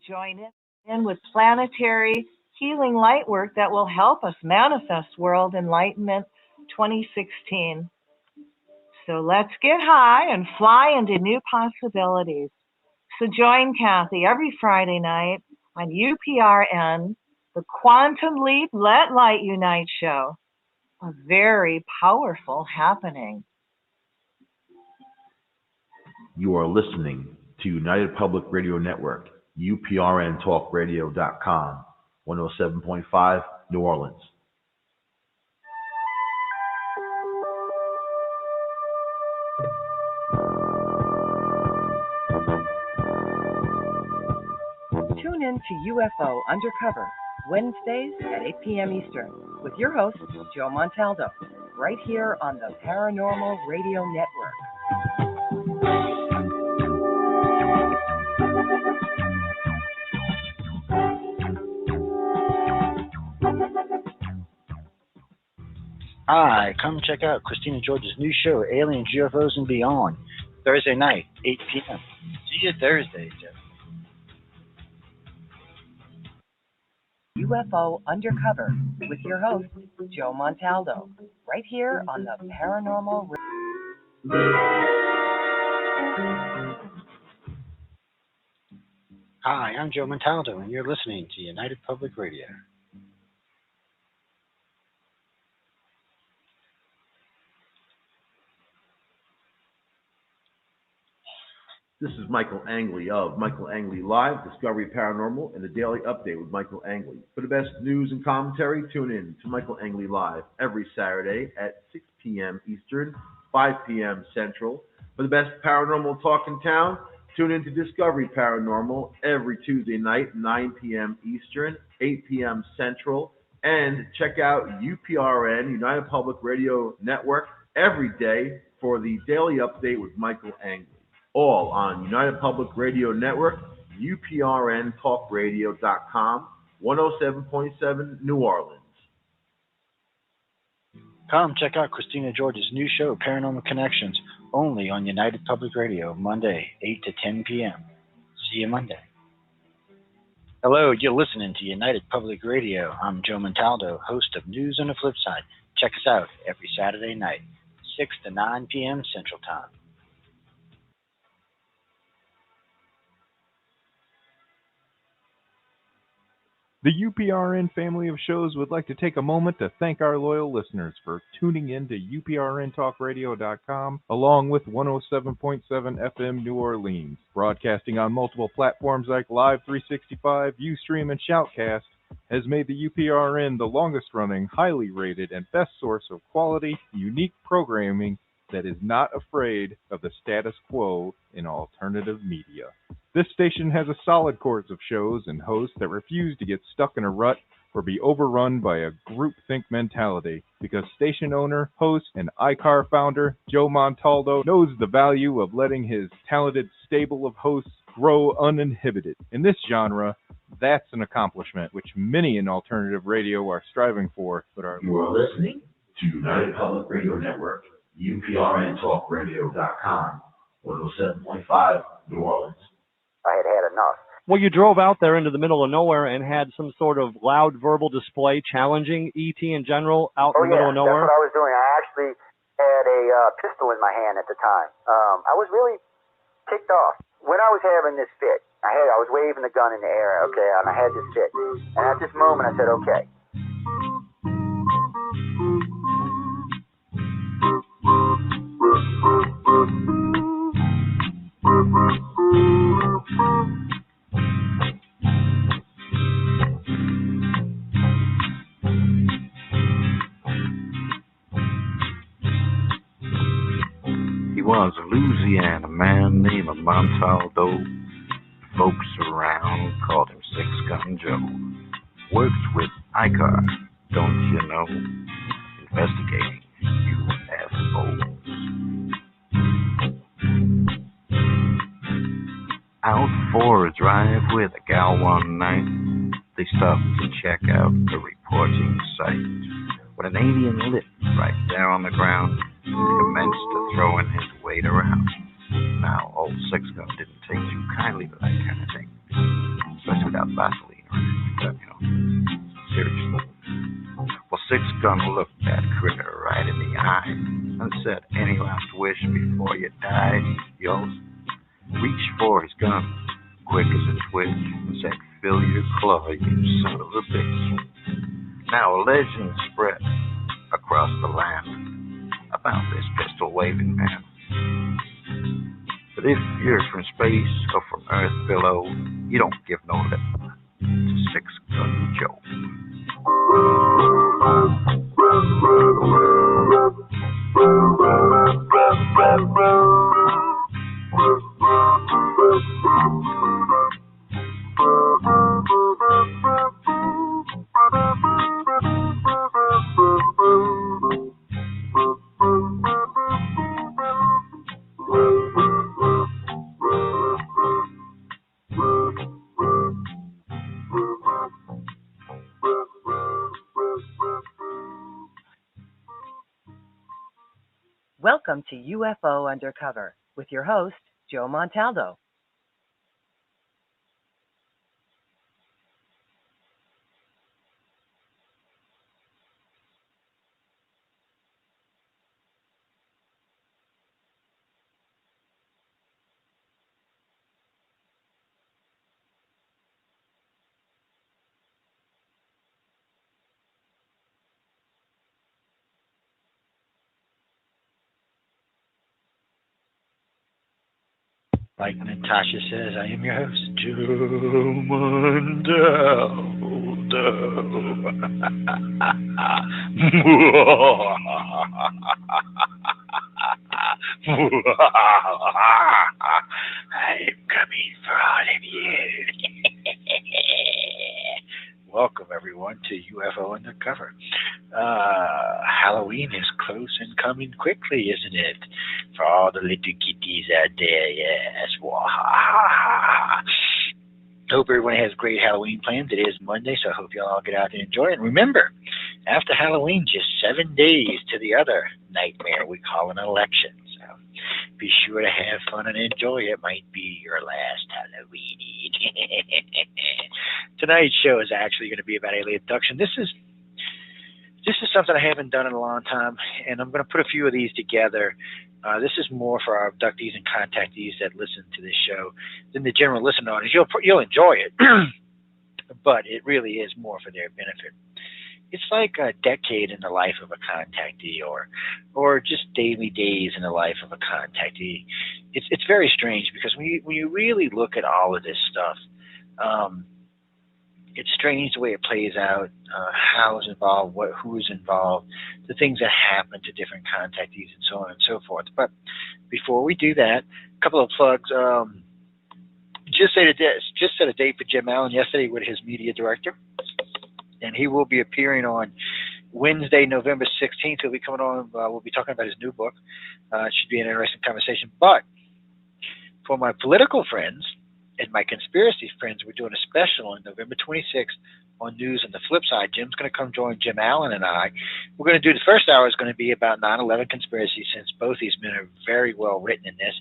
Join in with planetary healing light work that will help us manifest World Enlightenment 2016. So let's get high and fly into new possibilities. So join Kathy every Friday night on UPRN, the Quantum Leap Let Light Unite show. A very powerful happening. You are listening to United Public Radio Network, UPRNTalkRadio.com, 107.5 New Orleans. Tune in to UFO Undercover, Wednesdays at 8 p.m. Eastern, with your host, Joe Montaldo, right here on the Paranormal Radio Network. Hi, come check out Christina George's new show, Aliens, UFOs, and Beyond, Thursday night, 8 p.m. See you Thursday, Jeff. UFO Undercover with your host, Joe Montaldo, right here on the Paranormal Radio. Hi, I'm Joe Montaldo, and you're listening to United Public Radio. This is Michael Angley of Michael Angley Live, Discovery Paranormal, and the Daily Update with Michael Angley. For the best news and commentary, tune in to Michael Angley Live every Saturday at 6 p.m. Eastern, 5 p.m. Central. For the best paranormal talk in town, tune in to Discovery Paranormal every Tuesday night, 9 p.m. Eastern, 8 p.m. Central. And check out UPRN, United Public Radio Network, every day for the Daily Update with Michael Angley. All on United Public Radio Network, UPRNTalkRadio.com, 107.7 New Orleans. Come check out Christina George's new show, Paranormal Connections, only on United Public Radio, Monday, 8 to 10 p.m. See you Monday. Hello, you're listening to United Public Radio. I'm Joe Montaldo, host of News on the Flip Side. Check us out every Saturday night, 6 to 9 p.m. Central Time. The UPRN family of shows would like to take a moment to thank our loyal listeners for tuning in to UPRNTalkRadio.com along with 107.7 FM New Orleans. Broadcasting on multiple platforms like Live 365, Ustream, and Shoutcast has made the UPRN the longest-running, highly rated, and best source of quality, unique programming that is not afraid of the status quo in alternative media. This station has a solid course of shows and hosts that refuse to get stuck in a rut or be overrun by a groupthink mentality, because station owner, host, and iCar founder Joe Montaldo knows the value of letting his talented stable of hosts grow uninhibited. In this genre, that's an accomplishment which many in alternative radio are striving for. You are listening to United Public Radio Network, UPRNTalkRadio.com, 107.5 New Orleans. I had had enough. Well, you drove out there into the middle of nowhere and had some sort of loud verbal display challenging ET in general out in the middle of nowhere? That's what I was doing. I actually had a pistol in my hand at the time. I was really ticked off. When I was having this fit, I was waving the gun in the air, okay, and I had this fit. And at this moment, I said, okay. He was a Louisiana man named Montaldo. Folks around called him Six Gun Joe. Works with iCar, don't you know? Investigating UFOs. Out for a drive with a gal one night, they stopped to check out the reporting site. When an alien lit right there on the ground, commenced to throwing his weight around. Now, old Six Gun didn't take too kindly to that kind of thing, especially Vaseline or anything like that, seriously. Well, Six Gun looked that critter right in the eye and said, any last wish before you die? Yo, reached for his gun, quick as a twitch, and said, fill your claw, you son of a bitch. Now a legend spread across the land about this pistol-waving man. But if you're from space or from Earth below, you don't give no lip to Six Gun Joe. Welcome to UFO Undercover with your host, Joe Montaldo. Like Natasha says, I am your host, Joe Montaldo. I'm coming for all of you. Welcome, everyone, to UFO Undercover. Halloween is close and coming quickly, isn't it? For all the little kitties out there, yes. Hope everyone has great Halloween plans. It is Monday, so I hope you all get out and enjoy it. And remember, after Halloween, just 7 days to the other nightmare we call an election. So be sure to have fun and enjoy. It might be your last Halloween. Tonight's show is actually going to be about alien abduction. This is something I haven't done in a long time, and I'm going to put a few of these together. This is more for our abductees and contactees that listen to this show than the general listener audience. You'll enjoy it, but it really is more for their benefit. It's like a decade in the life of a contactee, or just daily days in the life of a contactee. It's very strange because when you really look at all of this stuff, it's strange the way it plays out, how is involved, who is involved, the things that happen to different contactees, and so on and so forth. But before we do that, a couple of plugs. Just set a date for Jim Allen yesterday with his media director, and he will be appearing on Wednesday, November 16th. He'll be coming on. We'll be talking about his new book. It should be an interesting conversation. But for my political friends and my conspiracy friends, we're doing a special on November 26th on News and the Flip Side. Jim's going to come join Jim Allen and I. We're going to do the first hour is going to be about 9/11 conspiracy, since both these men are very well written in this.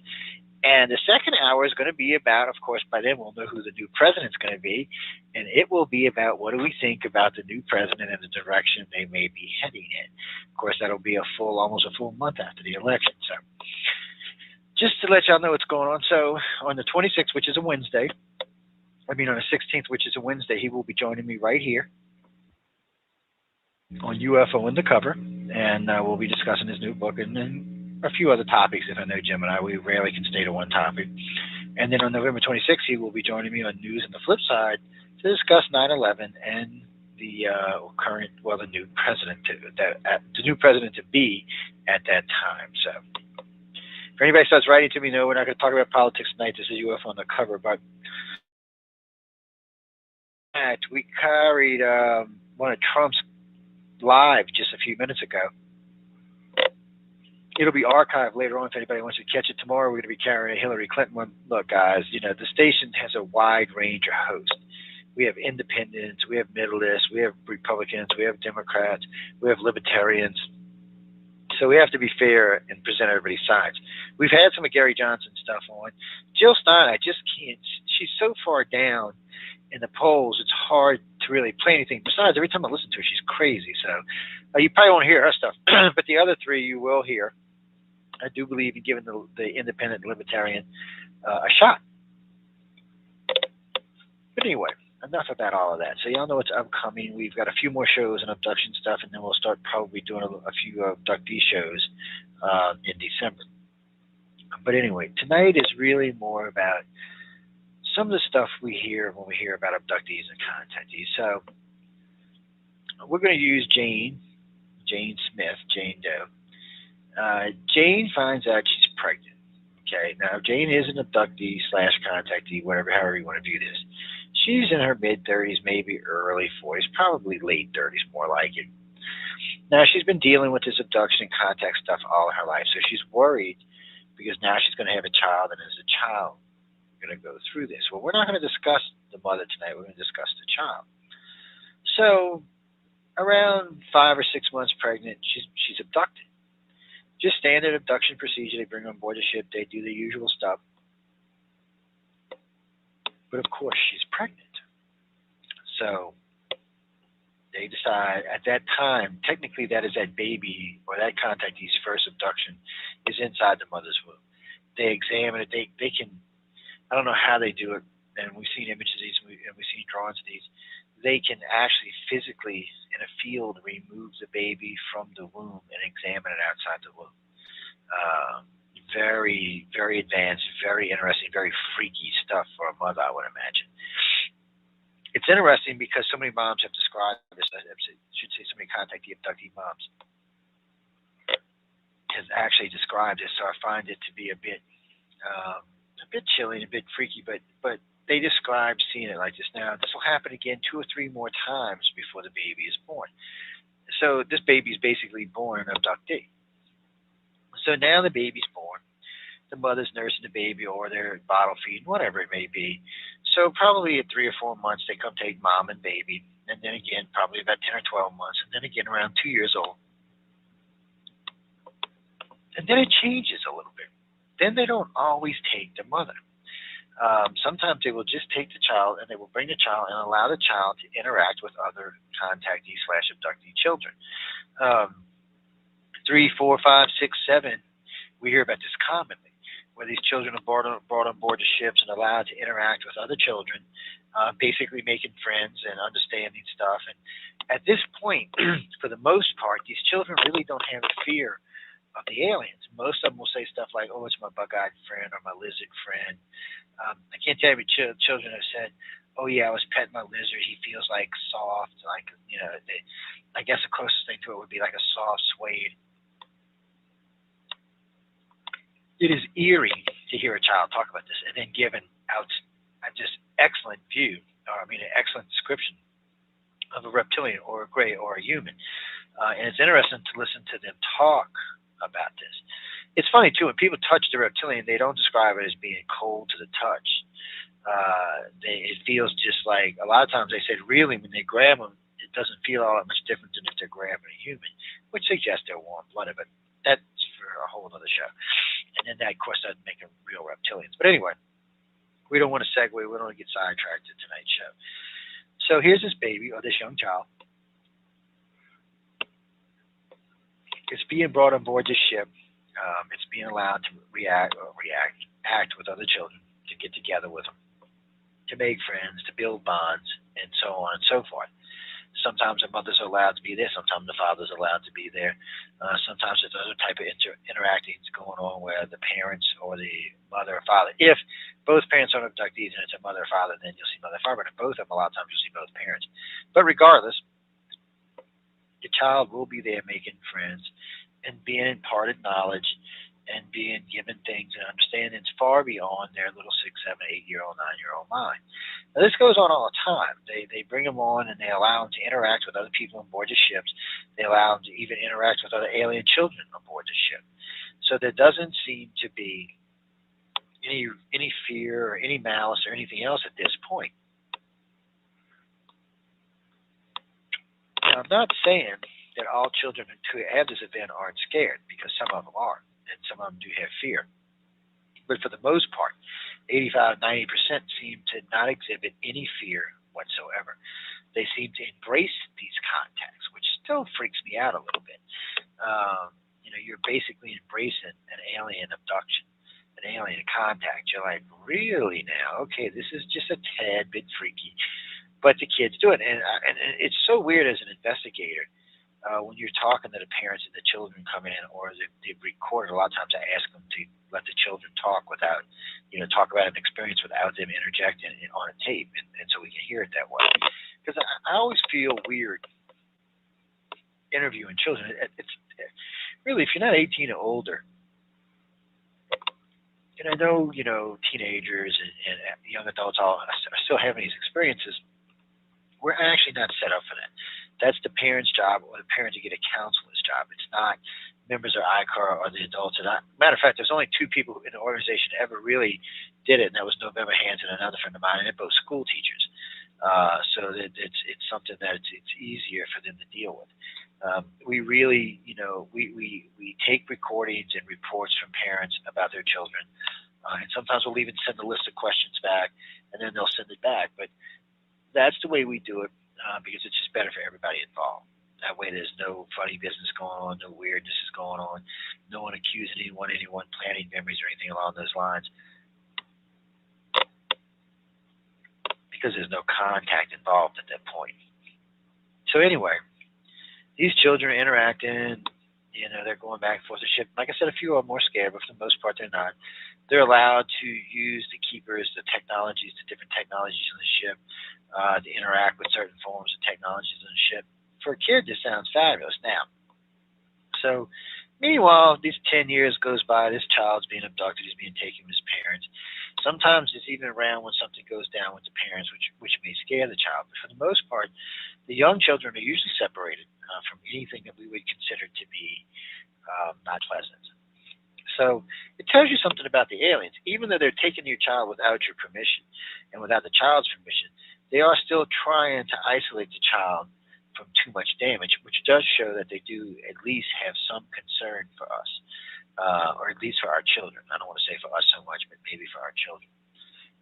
And the second hour is going to be about, of course, by then we'll know who the new president's going to be. And it will be about what do we think about the new president and the direction they may be heading in. Of course, that'll be almost a full month after the election. So just to let y'all know what's going on. So on the 26th, which is a Wednesday, on the 16th, which is a Wednesday, he will be joining me right here on UFO Undercover, and we'll be discussing his new book and then a few other topics. If I know Jim and I, we rarely can stay to one topic. And then on November 26th, he will be joining me on News and the Flip Side to discuss 9/11 and the the new president to be at that time. So if anybody starts writing to me, no, we're not going to talk about politics tonight. This is UFO Undercover, but we carried one of Trump's live just a few minutes ago. It'll be archived later on if anybody wants to catch it tomorrow. We're going to be carrying a Hillary Clinton one. Look, guys, the station has a wide range of hosts. We have independents, we have middleists, we have Republicans, we have Democrats, we have libertarians. So we have to be fair and present everybody's sides. We've had some of Gary Johnson stuff on. Jill Stein, I just can't. She's so far down in the polls, it's hard to really play anything. Besides, every time I listen to her, she's crazy. So you probably won't hear her stuff. But the other three you will hear. I do believe in giving the independent libertarian a shot. But anyway, enough about all of that. So y'all know what's upcoming. We've got a few more shows and abduction stuff, and then we'll start probably doing a few abductee shows in December. But anyway, tonight is really more about some of the stuff we hear when we hear about abductees and contactees. So we're going to use Jane Smith, Jane Doe. Jane finds out she's pregnant. Okay, now Jane is an abductee / contactee, however you want to view this. She's in her mid-30s, maybe early 40s, probably late 30s, more like it. Now she's been dealing with this abduction and contact stuff all her life, so she's worried because now she's going to have a child, and as a child, we're going to go through this. Well, we're not going to discuss the mother tonight. We're going to discuss the child. So around 5 or 6 months pregnant, she's abducted. Just standard abduction procedure. They bring her on board the ship. They do the usual stuff. But of course, she's pregnant. So they decide at that time, technically that is that baby or that contactee's first abduction is inside the mother's womb. They examine it. They can, I don't know how they do it, and we've seen images of these and we've seen drawings of these. They can actually physically, in a field, remove the baby from the womb and examine it outside the womb. Very, very advanced, very interesting, very freaky stuff for a mother, I would imagine. It's interesting because so many moms have described this, I should say so many contactee, abductee moms has actually described this, so I find it to be a bit chilling, a bit freaky, but they describe seeing it like this. Now, this will happen again 2 or 3 more times before the baby is born. So this baby is basically born an abductee. So now the baby's born. The mother's nursing the baby, or they're bottle feeding, whatever it may be. So probably at 3 or 4 months, they come take mom and baby. And then again, probably about 10 or 12 months. And then again, around 2 years old. And then it changes a little bit. Then they don't always take the mother. Sometimes they will just take the child, and they will bring the child and allow the child to interact with other contactee / abductee children. 3, 4, 5, 6, 7, we hear about this commonly, where these children are brought on board the ships and allowed to interact with other children, basically making friends and understanding stuff. And at this point, for the most part, these children really don't have a fear of the aliens. Most of them will say stuff like, "Oh, it's my bug-eyed friend or my lizard friend." I can't tell you, but children have said, "Oh yeah, I was petting my lizard. He feels like soft, like I guess the closest thing to it would be like a soft suede." It is eerie to hear a child talk about this and then given out just excellent view, an excellent description of a reptilian or a gray or a human. And it's interesting to listen to them talk about this. It's funny too, when people touch the reptilian, they don't describe it as being cold to the touch. It feels just like, a lot of times they said really when they grab them, it doesn't feel all that much different than if they're grabbing a human, which suggests they're warm-blooded, but that's for a whole other show. And then that, of course, doesn't make them real reptilians. But anyway, we don't want to segue. We don't want to get sidetracked to tonight's show. So here's this baby, or this young child. It's being brought on board this ship. It's being allowed to act with other children, to get together with them, to make friends, to build bonds, and so on and so forth. Sometimes the mothers are allowed to be there. Sometimes the father's allowed to be there. Sometimes there's other type of interacting going on where the parents or the mother or father, if both parents are abductees and it's a mother or father, then you'll see mother or father. But if both of them, a lot of times you'll see both parents. But regardless, the child will be there making friends and being imparted knowledge and being given things and understandings far beyond their little 6, 7, 8-year-old, 9-year-old mind. Now, this goes on all the time. They bring them on and they allow them to interact with other people on board the ships. They allow them to even interact with other alien children on board the ship. So there doesn't seem to be any fear or any malice or anything else at this point. Now, I'm not saying that all children who have this event aren't scared, because some of them are, and some of them do have fear. But for the most part, 85, 90% seem to not exhibit any fear whatsoever. They seem to embrace these contacts, which still freaks me out a little bit. You're basically embracing an alien abduction, an alien contact. You're like, really now? Okay, this is just a tad bit freaky. But the kids do it. And it's so weird as an investigator when you're talking to the parents and the children come in, or they've recorded. A lot of times I ask them to let the children talk without, talk about an experience without them interjecting it on a tape. And so we can hear it that way. Because I always feel weird interviewing children. It's really, if you're not 18 or older, and I know, teenagers and young adults are still having these experiences, we're actually not set up for that. That's the parent's job, or the parent to get a counselor's job. It's not members of ICAR or the adults. And matter of fact, there's only two people in the organization that ever really did it, and that was November Hands and another friend of mine, and they're both school teachers. So that it's something that it's easier for them to deal with. We really, we take recordings and reports from parents about their children, and sometimes we'll even send a list of questions back, and then they'll send it back. But that's the way we do it because it's just better for everybody involved. That way, there's no funny business going on, no weirdness is going on, no one accusing anyone planning memories or anything along those lines, because there's no contact involved at that point. So anyway, these children are interacting, they're going back and forth to the ship. Like I said, a few are more scared, but for the most part, they're not. They're allowed to use the keepers, the technologies, the different technologies on the ship, to interact with certain forms of technologies on the ship. For a kid, this sounds fabulous. Now, so meanwhile, these 10 years goes by, this child's being abducted, he's being taken with his parents. Sometimes it's even around when something goes down with the parents, which may scare the child. But for the most part, the young children are usually separated from anything that we would consider to be not pleasant. So it tells you something about the aliens. Even though they're taking your child without your permission and without the child's permission, they are still trying to isolate the child from too much damage, which does show that they do at least have some concern for us, or at least for our children. I don't want to say for us so much, but maybe for our children,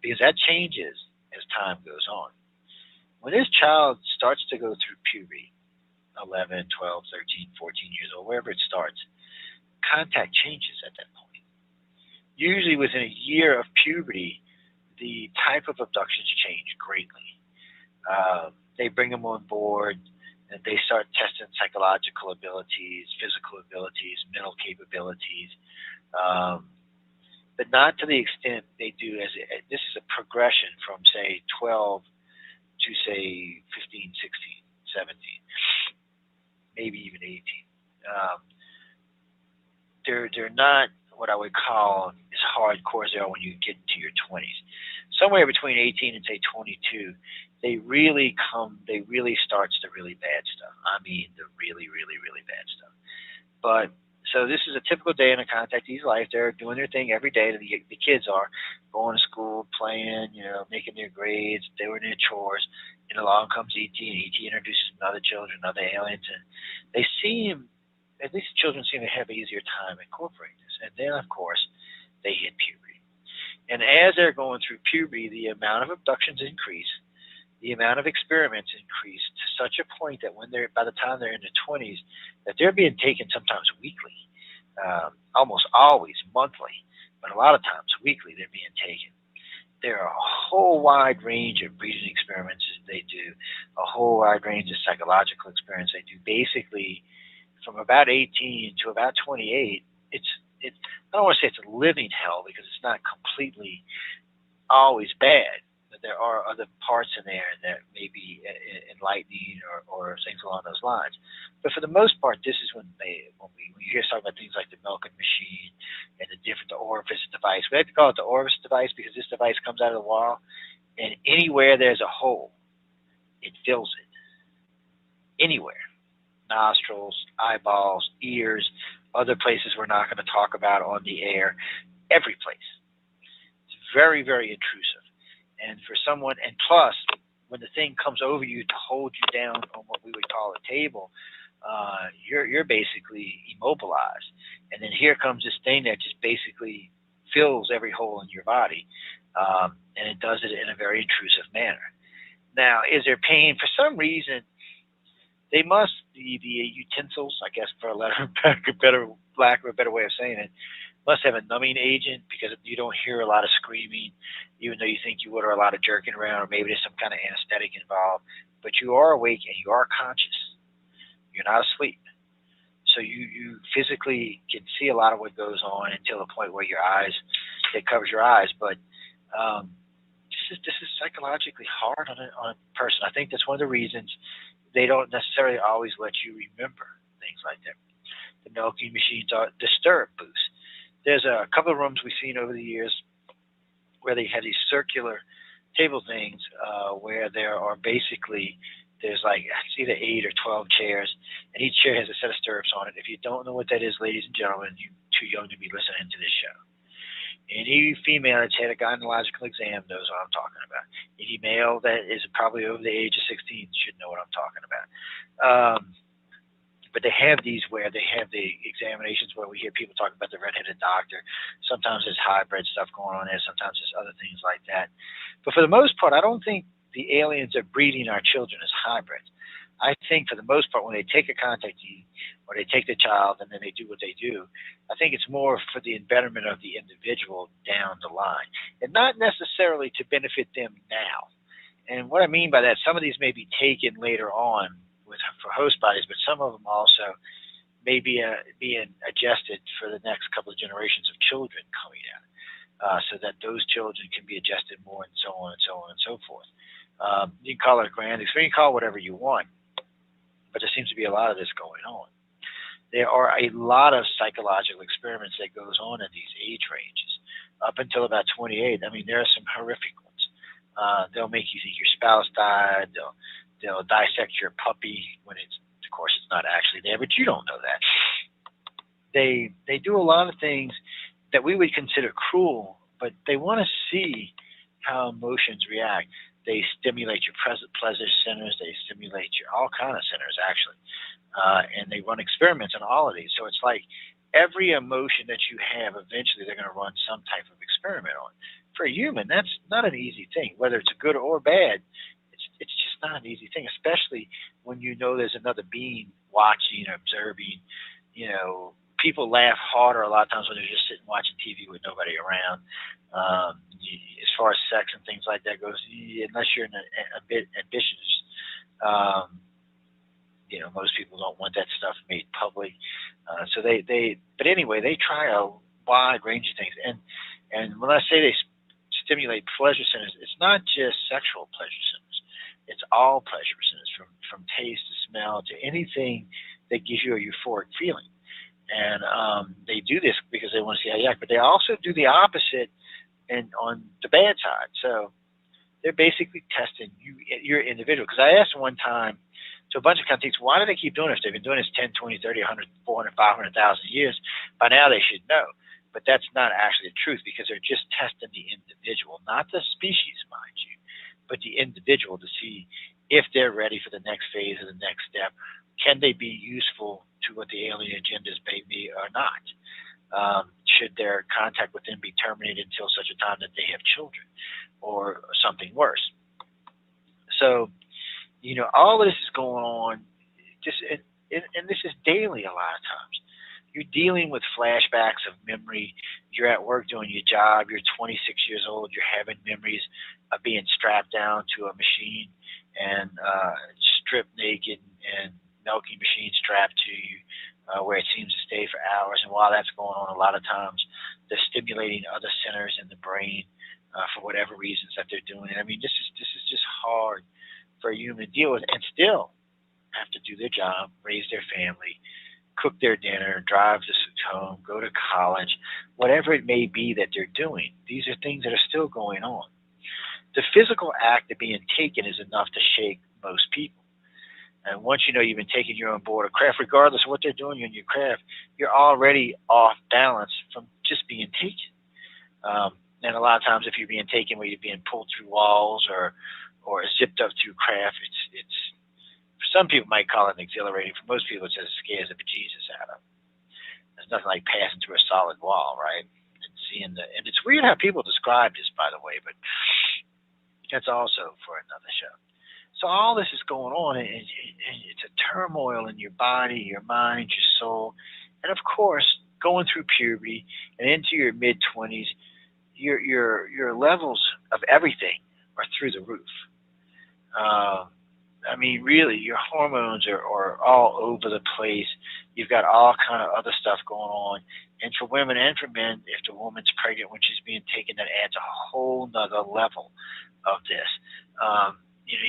because that changes as time goes on. When this child starts to go through puberty, 11, 12, 13, 14 years old, wherever it starts, contact changes at that point. Usually within a year of puberty, the type of abductions change greatly. They bring them on board, and they start testing psychological abilities, physical abilities, mental capabilities, but not to the extent they do this is a progression from, say, 12 to, say, 15, 16, 17, maybe even 18. They're not what I would call as hardcore as they are when you get into your 20s. Somewhere between 18 and, say, 22, they really starts the really bad stuff. I mean, the really, really, really bad stuff. But so this is a typical day in a contactee's life. They're doing their thing every day. The kids are going to school, playing, making their grades, doing their chores. And along comes ET, and ET introduces other children, other aliens, and they seem, at least the children seem to have an easier time incorporating this. And then, of course, they hit puberty. And as they're going through puberty, the amount of abductions increase, the amount of experiments increase to such a point that by the time they're in their 20s, that they're being taken sometimes weekly, almost always monthly, but a lot of times weekly they're being taken. There are a whole wide range of breeding experiments they do, a whole wide range of psychological experiments they do. Basically, from about 18 to about 28, I don't want to say it's a living hell, because it's not completely always bad. But there are other parts in there that may be enlightening or things along those lines. But for the most part, this is when you hear talking about things like the milking machine and the orifice device. We like to call it the orifice device because this device comes out of the wall, and anywhere there's a hole, it fills it. Anywhere. Nostrils, eyeballs, ears, other places we're not going to talk about on the air, every place. It's very, very intrusive. And for someone, and plus, when the thing comes over you to hold you down on what we would call a table, you're basically immobilized. And then here comes this thing that just basically fills every hole in your body. and it does it in a very intrusive manner. Now, is there pain? For some reason, they must be the utensils, I guess, for a lack of a better way of saying it, must have a numbing agent because you don't hear a lot of screaming, even though you think you would, or a lot of jerking around, or maybe there's some kind of anesthetic involved. But you are awake and you are conscious. You're not asleep. So you physically can see a lot of what goes on until the point where it covers your eyes. But this is psychologically hard on a person. I think that's one of the reasons they don't necessarily always let you remember things like that. The milking machines are disturb boosts. There's a couple of rooms we've seen over the years where they have these circular table things where there are basically, there's like, it's either 8 or 12 chairs, and each chair has a set of stirrups on it. If you don't know what that is, ladies and gentlemen, you're too young to be listening to this show. Any female that's had a gynecological exam knows what I'm talking about. Any male that is probably over the age of 16 should know what I'm talking about. But they have these where they have the examinations where we hear people talk about the redheaded doctor. Sometimes there's hybrid stuff going on there. Sometimes there's other things like that. But for the most part, I don't think the aliens are breeding our children as hybrids. I think for the most part, when they take a contactee or they take the child and then they do what they do, I think it's more for the betterment of the individual down the line, and not necessarily to benefit them now. And what I mean by that, some of these may be taken later on for host bodies, but some of them also may be being adjusted for the next couple of generations of children coming out, so that those children can be adjusted more, and so on and so on and so forth. You can call it a grand experience, you can call it whatever you want, but there seems to be a lot of this going on. There are a lot of psychological experiments that goes on in these age ranges up until about 28. I mean, there are some horrific ones. They'll make you think your spouse died. They'll dissect your puppy when of course it's not actually there, but you don't know that. They do a lot of things that we would consider cruel, but they want to see how emotions react. They stimulate your pleasure centers. They stimulate your all kind of centers, actually. And they run experiments on all of these. So it's like every emotion that you have, eventually they're going to run some type of experiment on. For a human, that's not an easy thing. Whether it's good or bad, it's just not an easy thing, especially when you know there's another being watching or observing. You know, people laugh harder a lot of times when they're just sitting watching TV with nobody around. As far as sex and things like that goes, unless you're a bit ambitious, most people don't want that stuff made public. But anyway, they try a wide range of things. And when I say they stimulate pleasure centers, it's not just sexual pleasure centers. It's all pleasure centers, from taste to smell to anything that gives you a euphoric feeling. And they do this because they want to see how you act, but they also do the opposite and on the bad side. So they're basically testing your individual. Because I asked one time to a bunch of contactees, why do they keep doing this? They've been doing this 10, 20, 30, 100, 400, 500,000 years. By now they should know. But that's not actually the truth, because they're just testing the individual, not the species, mind you, but the individual, to see if they're ready for the next phase or the next step. Can they be useful to what the alien agendas may be or not? Should their contact with them be terminated until such a time that they have children or something worse? So, all of this is going on, and this is daily a lot of times. You're dealing with flashbacks of memory. You're at work doing your job. You're 26 years old. You're having memories of being strapped down to a machine and stripped naked and milking machine strapped to you, where it seems to stay for hours. And while that's going on, a lot of times they're stimulating other centers in the brain for whatever reasons that they're doing it. I mean, this is just hard for a human to deal with, and still have to do their job, raise their family, cook their dinner, drive to home, go to college, whatever it may be that they're doing. These are things that are still going on. The physical act of being taken is enough to shake most people. And once you know you've been taken, you're on board a craft, regardless of what they're doing in your craft, you're already off balance from just being taken. And a lot of times, if you're being taken where you're being pulled through walls or zipped up through craft, it's for some people might call it exhilarating. For most people, it scares the bejesus out of them. There's nothing like passing through a solid wall, right? And seeing and it's weird how people describe this, by the way, but that's also for another show. So all this is going on, and it's a turmoil in your body, your mind, your soul, and of course, going through puberty and into your mid-20s, your levels of everything are through the roof. I mean, really, your hormones are all over the place. You've got all kind of other stuff going on. And for women and for men, if the woman's pregnant when she's being taken, that adds a whole nother level of this.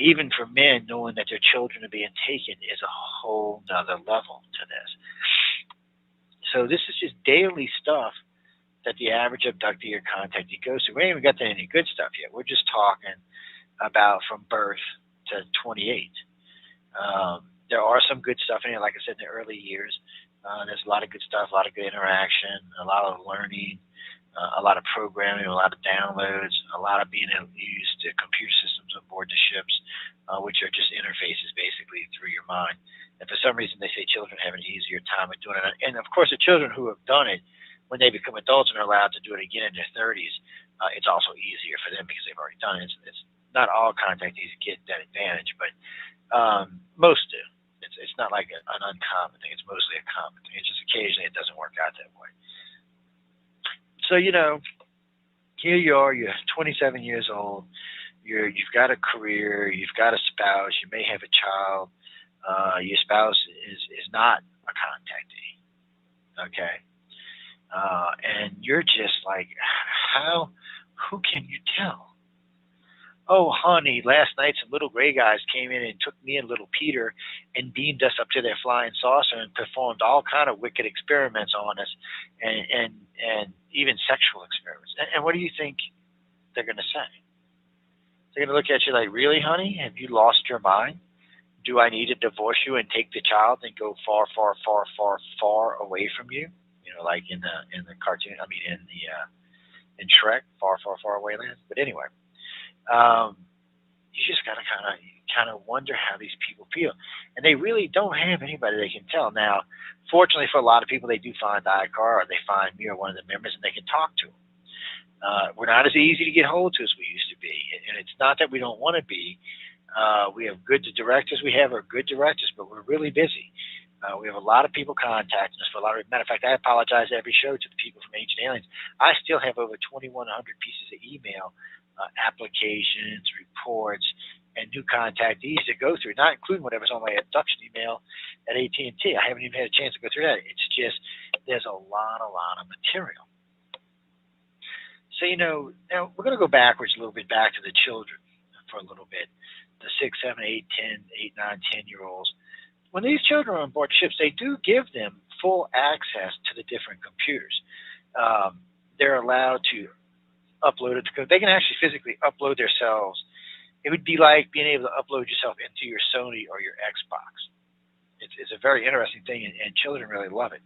Even for men, knowing that their children are being taken is a whole nother level to this. So this is just daily stuff that the average abductee or contactee goes through. We ain't even got to any good stuff yet. We're just talking about from birth to 28. There are some good stuff in here, like I said, in the early years. There's a lot of good stuff, a lot of good interaction, a lot of learning, a lot of programming, a lot of downloads, a lot of being able to use the computer systems on board the ships, which are just interfaces basically through your mind. And for some reason, they say children have an easier time of doing it. And of course, the children who have done it, when they become adults and are allowed to do it again in their 30s, it's also easier for them because they've already done it. It's not all contactees get that advantage, but most do. It's not like an uncommon thing. It's mostly a common thing. It's just occasionally it doesn't work out that way. So, here you are, you're 27 years old, you've got a career, you've got a spouse, you may have a child, your spouse is not a contactee, okay? And you're just like, who can you tell? Oh, honey, last night some little gray guys came in and took me and little Peter and beamed us up to their flying saucer and performed all kind of wicked experiments on us and even sexual experiments. And what do you think they're going to say? They're going to look at you like, really, honey? Have you lost your mind? Do I need to divorce you and take the child and go far, far, far, far, far away from you? Like in the cartoon, in Shrek, far, far, far away land. But anyway. You just gotta kind of wonder how these people feel, and they really don't have anybody they can tell. Now, fortunately for a lot of people, they do find ICAR or they find me or one of the members, and they can talk to them. We're not as easy to get hold to as we used to be, and it's not that we don't want to be. We have good directors. We have our good directors, but we're really busy. We have a lot of people contacting us for a lot of. Matter of fact, I apologize every show to the people from Ancient Aliens. I still have over 2,100 pieces of email. Applications, reports, and new contactees to go through, not including whatever's on my abduction email at AT&T. I haven't even had a chance to go through that. It's just, there's a lot of material. So, now we're going to go backwards a little bit back to the children for a little bit, the 6, 7, 8, 10, 8, 9, 10-year-olds. When these children are on board ships, they do give them full access to the different computers. They're allowed to upload it because they can actually physically upload themselves. It would be like being able to upload yourself into your Sony or your Xbox. It's a very interesting thing, and children really love it.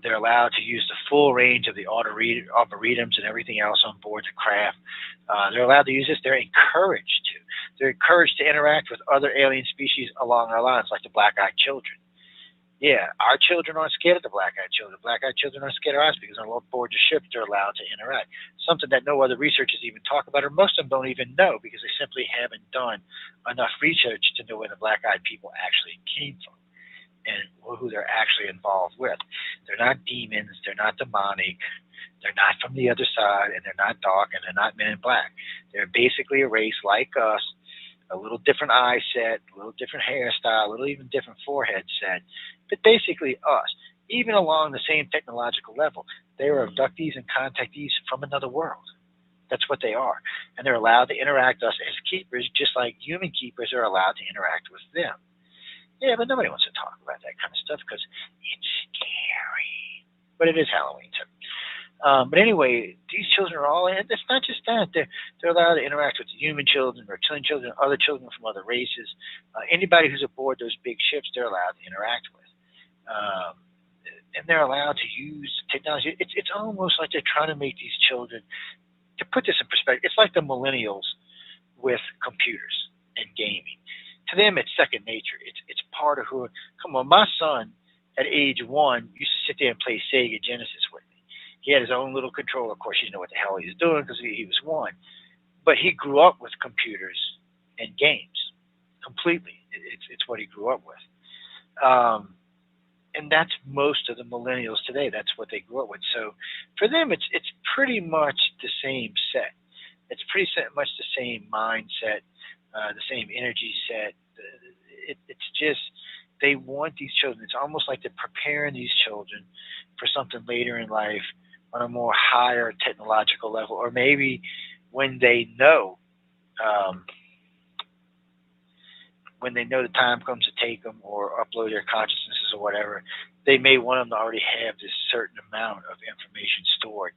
They're allowed to use the full range of the arboretums and everything else on board the craft. They're allowed to use this. They're encouraged to. They're encouraged to interact with other alien species along our lines, like the black-eyed children. Yeah, our children aren't scared of the black-eyed children. The black-eyed children aren't scared of us because on board the ship, they're allowed to interact. Something that no other researchers even talk about, or most of them don't even know because they simply haven't done enough research to know where the black-eyed people actually came from and who they're actually involved with. They're not demons. They're not demonic. They're not from the other side, and they're not dark, and they're not men in black. They're basically a race like us, a little different eye set, a little different hairstyle, a little even different forehead set, but basically us, even along the same technological level. They are abductees and contactees from another world. That's what they are. And they're allowed to interact with us as keepers, just like human keepers are allowed to interact with them. Yeah, but nobody wants to talk about that kind of stuff because it's scary. But it is Halloween, too. But anyway, these children are all in. It's not just that. They're allowed to interact with human children or children, other children from other races. Anybody who's aboard those big ships, they're allowed to interact with. And they're allowed to use technology. It's almost like they're trying to make these children, to put this in perspective, it's like the millennials with computers and gaming. To them, it's second nature. It's part of who. Come on, my son at age 1 used to sit there and play Sega Genesis with me. He had his own little controller. Of course, he didn't know what the hell he was doing because he was one. But he grew up with computers and games completely. It's what he grew up with. And that's most of the millennials today. That's what they grew up with. So for them, it's pretty much the same set. It's pretty much the same mindset, the same energy set. It's just they want these children. It's almost like they're preparing these children for something later in life on a more higher technological level, or maybe when they know the time comes to take them or upload their consciousnesses or whatever, they may want them to already have this certain amount of information stored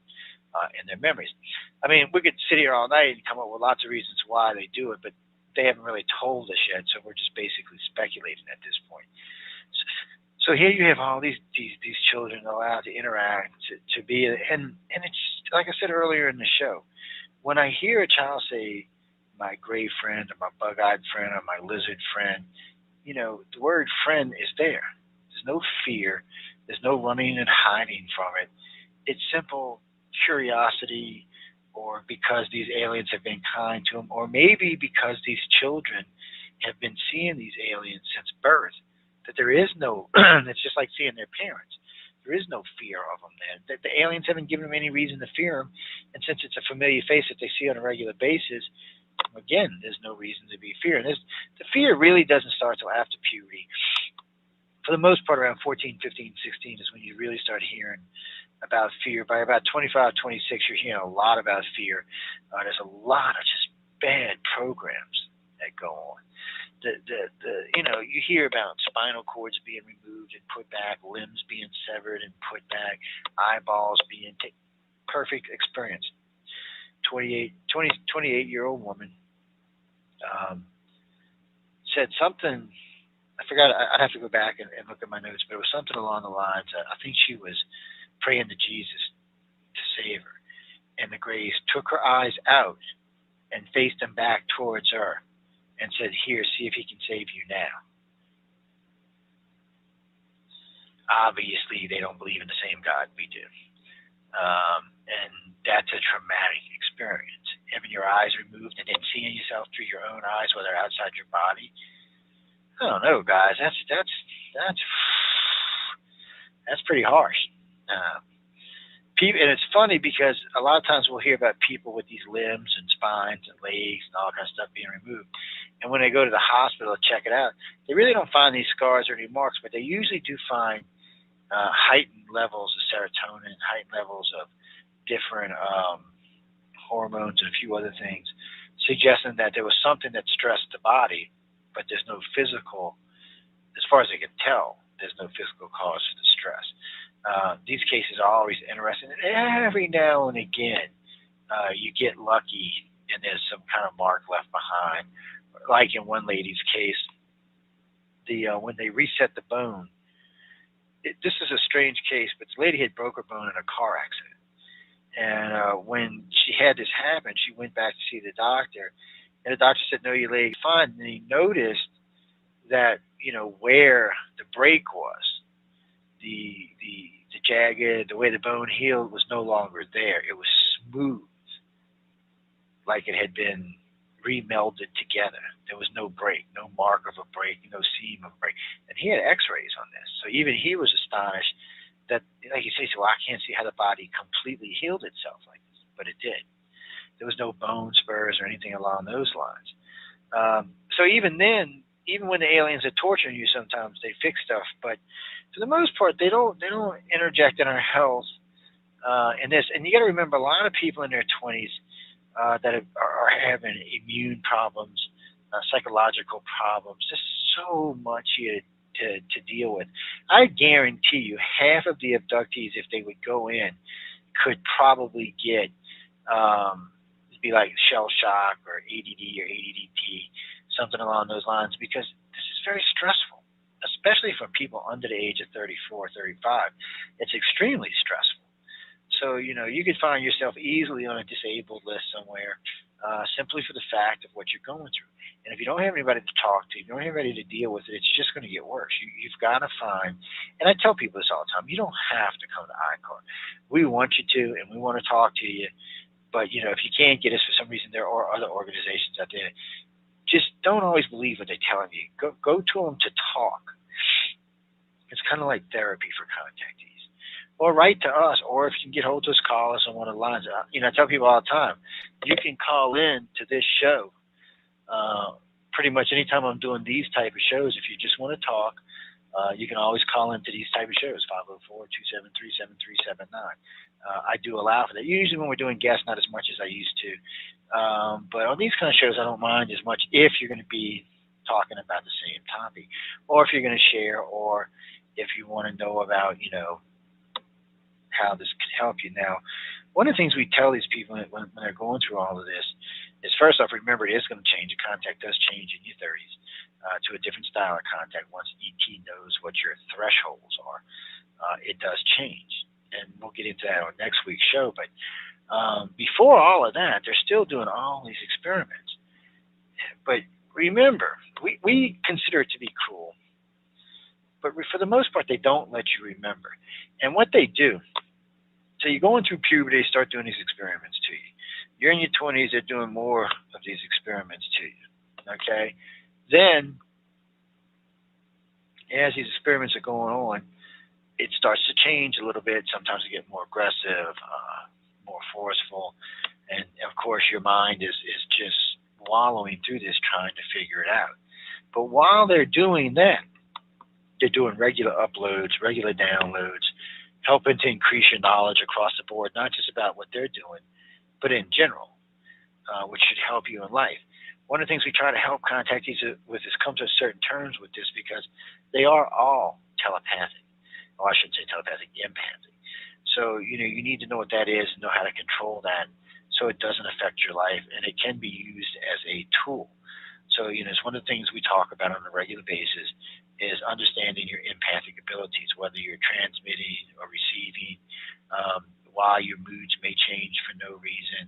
in their memories. I mean, we could sit here all night and come up with lots of reasons why they do it, but they haven't really told us yet, so we're just basically speculating at this point. So here you have all these children allowed to interact, to be, and it's like I said earlier in the show, when I hear a child say, my gray friend or my bug-eyed friend or my lizard friend, the word friend is there. There's no fear. There's no running and hiding from it. It's simple curiosity, or because these aliens have been kind to them, or maybe because these children have been seeing these aliens since birth, that there is no, it's just like seeing their parents. There is no fear of them then. The aliens haven't given them any reason to fear them, and since it's a familiar face that they see on a regular basis, again, there's no reason to be fear. And the fear really doesn't start till after puberty. For the most part, around 14, 15, 16 is when you really start hearing about fear. By about 25, 26, you're hearing a lot about fear. There's a lot of just bad programs that go on. You hear about spinal cords being removed and put back, limbs being severed and put back, eyeballs being taken. Perfect experience. 28-year-old woman said something. I forgot. I'd have to go back and look at my notes, but it was something along the lines. I think she was praying to Jesus to save her, and the Greys took her eyes out and faced them back towards her and said, "Here, see if he can save you now." Obviously, they don't believe in the same God we do. And that's a traumatic experience. Having your eyes removed and then seeing yourself through your own eyes while they're outside your body. I don't know, guys. That's pretty harsh. And it's funny because a lot of times we'll hear about people with these limbs and spines and legs and all kinds of stuff being removed. And when they go to the hospital to check it out, they really don't find these scars or any marks, but they usually do find heightened levels of serotonin, heightened levels of different hormones and a few other things, suggesting that there was something that stressed the body, but there's no physical, as far as they can tell, there's no physical cause for the stress. These cases are always interesting. And every now and again, you get lucky and there's some kind of mark left behind. Like in one lady's case, when they reset the bone, this is a strange case, but the lady had broke her bone in a car accident. And when she had this happen, she went back to see the doctor, and the doctor said, "No, your leg's fine." And he noticed that, where the break was, the jagged, the way the bone healed was no longer there. It was smooth, like it had been remelded together. There was no break, no mark of a break, no seam of a break. And he had x-rays on this. So even he was astonished that, like you say, well, I can't see how the body completely healed itself like this, but it did. There was no bone spurs or anything along those lines. So even then, even when the aliens are torturing you, sometimes they fix stuff, but for the most part, they don't interject in our health in this. And you got to remember, a lot of people in their 20s that are having immune problems, psychological problems. There's so much here to deal with. I guarantee you, half of the abductees, if they would go in, could probably get be like shell shock or ADD or ADDP, something along those lines, because this is very stressful, especially for people under the age of 34, 35. It's extremely stressful. So, you could find yourself easily on a disabled list somewhere simply for the fact of what you're going through. And if you don't have anybody to talk to, you don't have anybody to deal with it, it's just going to get worse. You've got to find, and I tell people this all the time, you don't have to come to ICAR. We want you to, and we want to talk to you. But, if you can't get us for some reason, there are other organizations out there. Just don't always believe what they're telling you. Go to them to talk. It's kind of like therapy for contactees. Or write to us, or if you can get hold of us, call us on one of the lines. I tell people all the time, you can call in to this show pretty much anytime I'm doing these type of shows. If you just want to talk, you can always call into these type of shows, 504-273-7379. I do allow for that. Usually when we're doing guests, not as much as I used to. But on these kind of shows, I don't mind as much if you're going to be talking about the same topic, or if you're going to share, or if you want to know about, how this can help you. Now, one of the things we tell these people when they're going through all of this is, first off, remember it is going to change. The contact does change in your 30s to a different style of contact once ET knows what your thresholds are. It does change. And we'll get into that on next week's show. But before all of that, they're still doing all these experiments. But remember, we consider it to be cruel. But for the most part, they don't let you remember. And what they do, so you're going through puberty, they start doing these experiments to you. You're in your 20s, they're doing more of these experiments to you. Okay? Then, as these experiments are going on, it starts to change a little bit. Sometimes they get more aggressive, more forceful. And, of course, your mind is just wallowing through this, trying to figure it out. But while they're doing that, they're doing regular uploads, regular downloads, helping to increase your knowledge across the board, not just about what they're doing, but in general, which should help you in life. One of the things we try to help contactees with is come to certain terms with this, because they are all telepathic. Oh, I shouldn't say telepathic, empathic. So, you need to know what that is and know how to control that so it doesn't affect your life, and it can be used as a tool. So, it's one of the things we talk about on a regular basis is understanding your empathic abilities, whether you're transmitting or receiving, why your moods may change for no reason.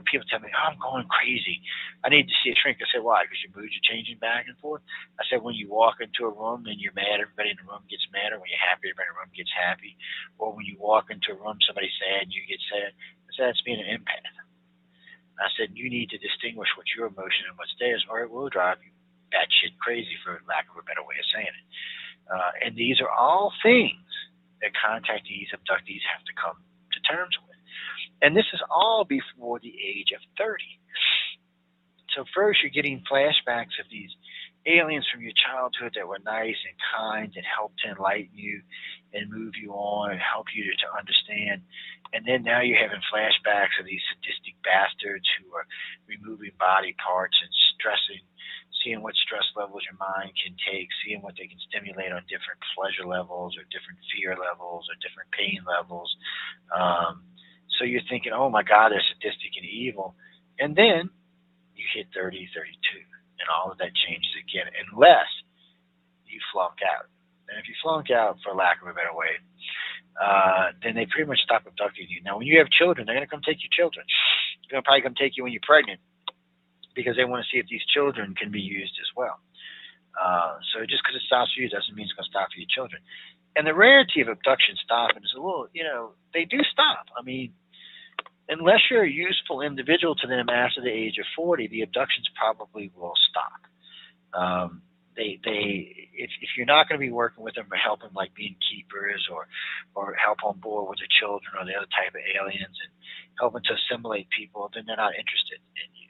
People tell me, I'm going crazy. I need to see a shrink. I say, why? Because your moods are changing back and forth. I said, when you walk into a room and you're mad, everybody in the room gets mad, or when you're happy, everybody in the room gets happy. Or when you walk into a room, somebody's sad and you get sad. I said, that's being an empath. I said, you need to distinguish what's your emotion and what's theirs, or it will drive you batshit crazy, for lack of a better way of saying it. And these are all things that contactees, abductees have to come to terms with. And this is all before the age of 30. So first, you're getting flashbacks of these aliens from your childhood that were nice and kind and helped to enlighten you and move you on and help you to understand. And then now you're having flashbacks of these sadistic bastards who are removing body parts and stressing, seeing what stress levels your mind can take, seeing what they can stimulate on different pleasure levels or different fear levels or different pain levels. So you're thinking, oh my God, they're sadistic and evil. And then you hit 30, 32, and all of that changes again, unless you flunk out. And if you flunk out, for lack of a better way, then they pretty much stop abducting you. Now, when you have children, they're going to come take your children. They're going to probably come take you when you're pregnant, because they want to see if these children can be used as well. So just because it stops for you doesn't mean it's going to stop for your children. And the rarity of abduction stopping is a little, they do stop. I mean, unless you're a useful individual to them after the age of 40, the abductions probably will stop. If you're not going to be working with them or helping, like being keepers or help on board with the children or the other type of aliens and helping to assimilate people, then they're not interested in you.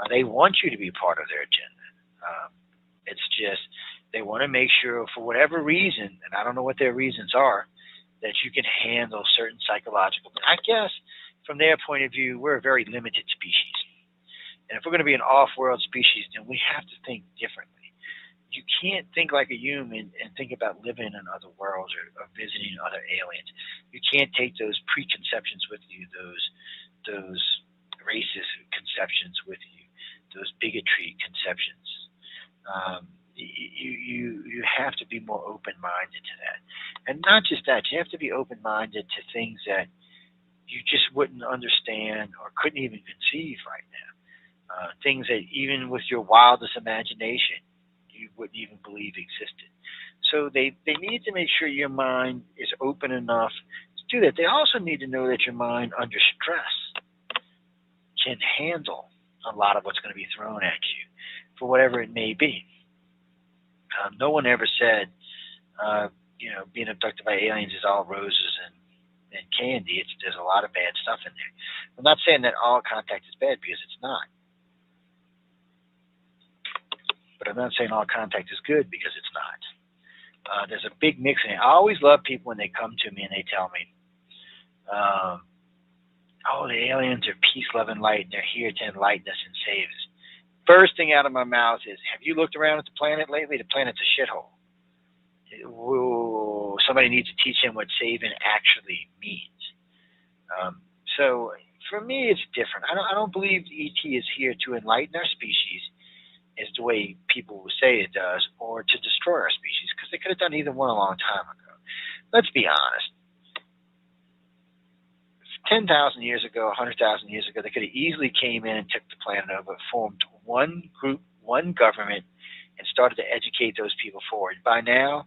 They want you to be part of their agenda. It's just they want to make sure, for whatever reason, and I don't know what their reasons are, that you can handle certain psychological. I guess from their point of view, we're a very limited species. And if we're going to be an off-world species, then we have to think differently. You can't think like a human and think about living in other worlds or visiting other aliens. You can't take those preconceptions with you, those racist conceptions with you, those bigotry conceptions. You have to be more open-minded to that. And not just that, you have to be open-minded to things that you just wouldn't understand or couldn't even conceive right now. things that even with your wildest imagination, you wouldn't even believe existed. So they need to make sure your mind is open enough to do that. They also need to know that your mind under stress can handle a lot of what's going to be thrown at you for whatever it may be. No one ever said, being abducted by aliens is all roses and candy. There's a lot of bad stuff in there. I'm not saying that all contact is bad, because it's not. But I'm not saying all contact is good, because it's not. There's a big mix in it. I always love people when they come to me and they tell me, the aliens are peace, love, and light, and they're here to enlighten us and save us. First thing out of my mouth is, have you looked around at the planet lately? The planet's a shithole. Whoa, somebody needs to teach him what saving actually means. So for me, it's different. I don't believe ET is here to enlighten our species, is the way people will say it does, or to destroy our species, because they could have done either one a long time ago. Let's be honest. 10,000 years ago, 100,000 years ago, they could have easily came in and took the planet over, formed one group, one government, and started to educate those people forward. By now,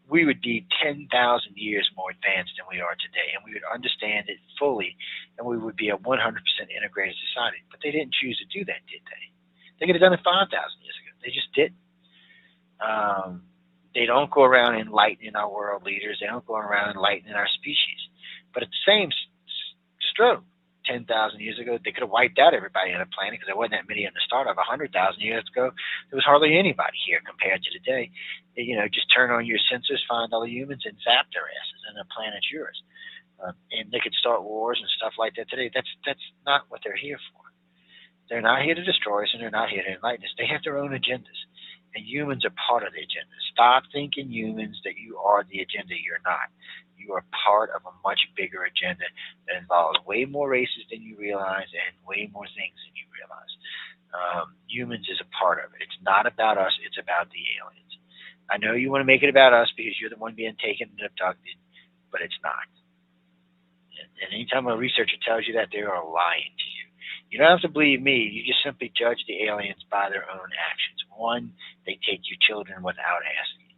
we would be 10,000 years more advanced than we are today, and we would understand it fully, and we would be a 100% integrated society. But they didn't choose to do that, did they? They could have done it 5,000 years ago. They just didn't. They don't go around enlightening our world leaders. They don't go around enlightening our species. But at the same stroke, 10,000 years ago, they could have wiped out everybody on the planet, because there wasn't that many in the start of. 100,000 years ago, there was hardly anybody here compared to today. Just turn on your sensors, find all the humans, and zap their asses, and the planet's yours. And they could start wars and stuff like that today. That's not what they're here for. They're not here to destroy us, and they're not here to enlighten us. They have their own agendas, and humans are part of the agenda. Stop thinking, humans, that you are the agenda. You're not. You are part of a much bigger agenda that involves way more races than you realize, and way more things than you realize. Humans is a part of it. It's not about us. It's about the aliens. I know you want to make it about us because you're the one being taken and abducted, but it's not. And anytime a researcher tells you that, they are lying to you. You don't have to believe me. You just simply judge the aliens by their own actions. 1, they take your children without asking.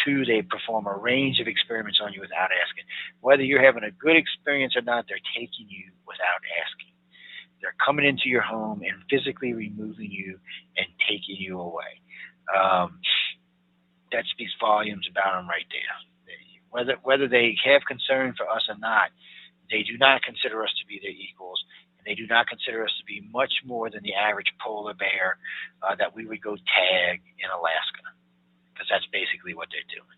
2, they perform a range of experiments on you without asking. Whether you're having a good experience or not, they're taking you without asking. They're coming into your home and physically removing you and taking you away. That speaks volumes about them right there. Whether they have concern for us or not, they do not consider us to be their equals. They do not consider us to be much more than the average polar bear that we would go tag in Alaska, because that's basically what they're doing.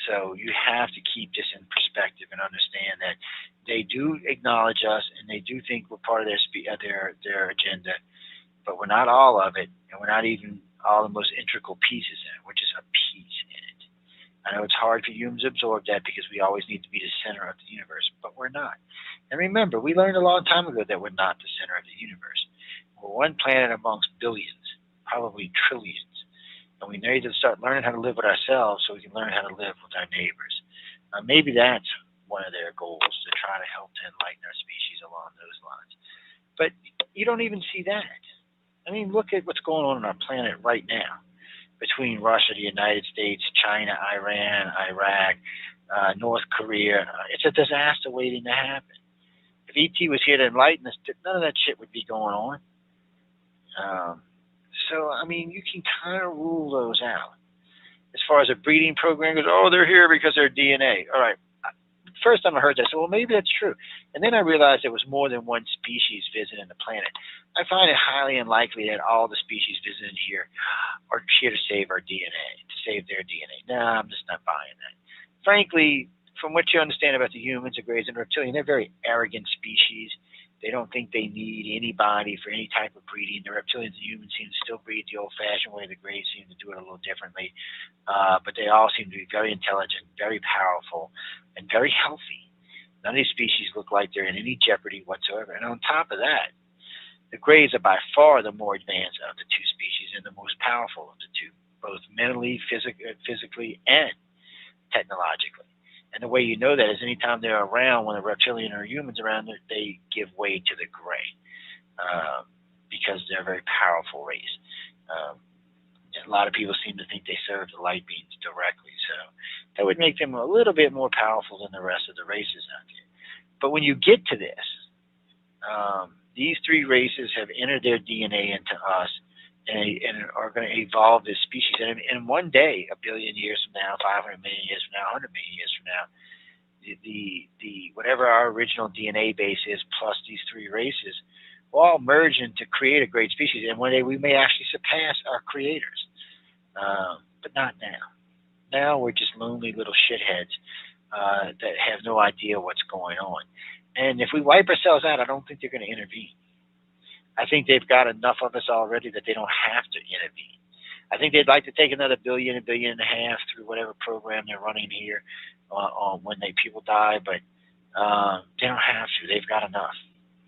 So you have to keep this in perspective and understand that they do acknowledge us, and they do think we're part of their agenda, but we're not all of it, and we're not even all the most integral pieces in it. We're just a piece in it. I know it's hard for humans to absorb that, because we always need to be the center of the universe, but we're not. And remember, we learned a long time ago that we're not the center of the universe. We're one planet amongst billions, probably trillions. And we need to start learning how to live with ourselves so we can learn how to live with our neighbors. Maybe that's one of their goals, to try to help to enlighten our species along those lines. But you don't even see that. I mean, look at what's going on our planet right now, between Russia, the United States, China, Iran, Iraq, North Korea. It's a disaster waiting to happen. If ET was here to enlighten us, none of that shit would be going on. So, I mean, you can kind of rule those out. As far as a breeding program goes, they're here because they're DNA. All right. First time I heard that, I said, well, maybe that's true. And then I realized there was more than one species visiting the planet. I find it highly unlikely that all the species visiting here are here to save our DNA, to save their DNA. No, I'm just not buying that. Frankly, from what you understand about the humans, the Greys, and reptilian, they're very arrogant species. They don't think they need anybody for any type of breeding. The reptilians and humans seem to still breed the old-fashioned way. The Greys seem to do it a little differently. But they all seem to be very intelligent, very powerful, and very healthy. None of these species look like they're in any jeopardy whatsoever. And on top of that, the Greys are by far the more advanced of the two species and the most powerful of the two, both mentally, physically, and technologically. And the way you know that is anytime they're around, when a reptilian or a human's around, they give way to the Gray. because they're a very powerful race. A lot of people seem to think they serve the light beings directly, so that would make them a little bit more powerful than the rest of the races out there. But when you get to this, these three races have entered their DNA into us and are going to evolve this species. And one day, a billion years from now, 500 million years from now, 100 million years from now, the whatever our original DNA base is plus these three races will all merge into create a great species. And one day we may actually surpass our creators, but not now. Now we're just lonely little shitheads that have no idea what's going on. And if we wipe ourselves out, I don't think they're going to intervene. I think they've got enough of us already that they don't have to intervene. I think they'd like to take another billion, $1.5 billion through whatever program they're running here on when people die, but they don't have to. They've got enough.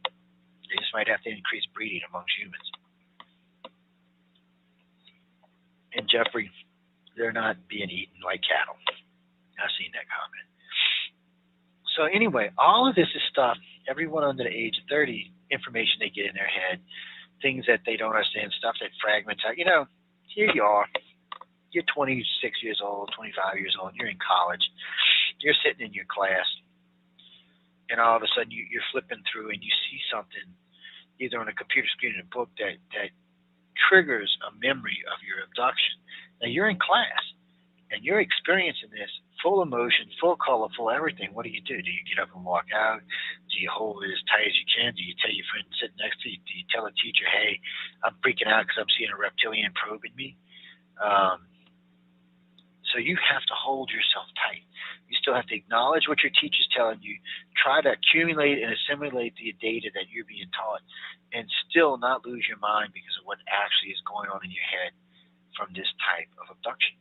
They just might have to increase breeding amongst humans. And Jeffrey, they're not being eaten like cattle. I've seen that comment. So anyway, all of this is stuff, everyone under the age of 30, information they get in their head, things that they don't understand, stuff that fragments out. You know, here you are. You're 26 years old, 25 years old. You're in college. You're sitting in your class. And all of a sudden you're flipping through and you see something either on a computer screen or a book that triggers a memory of your abduction. Now you're in class and you're experiencing this full emotion, full color, full everything. What do? Do you get up and walk out? Do you hold it as tight as you can? Do you tell your friend sitting next to you? Do you tell a teacher, hey, I'm freaking out because I'm seeing a reptilian probing me? So you have to hold yourself tight. You still have to acknowledge what your teacher's telling you, try to accumulate and assimilate the data that you're being taught, and still not lose your mind because of what actually is going on in your head from this type of abduction.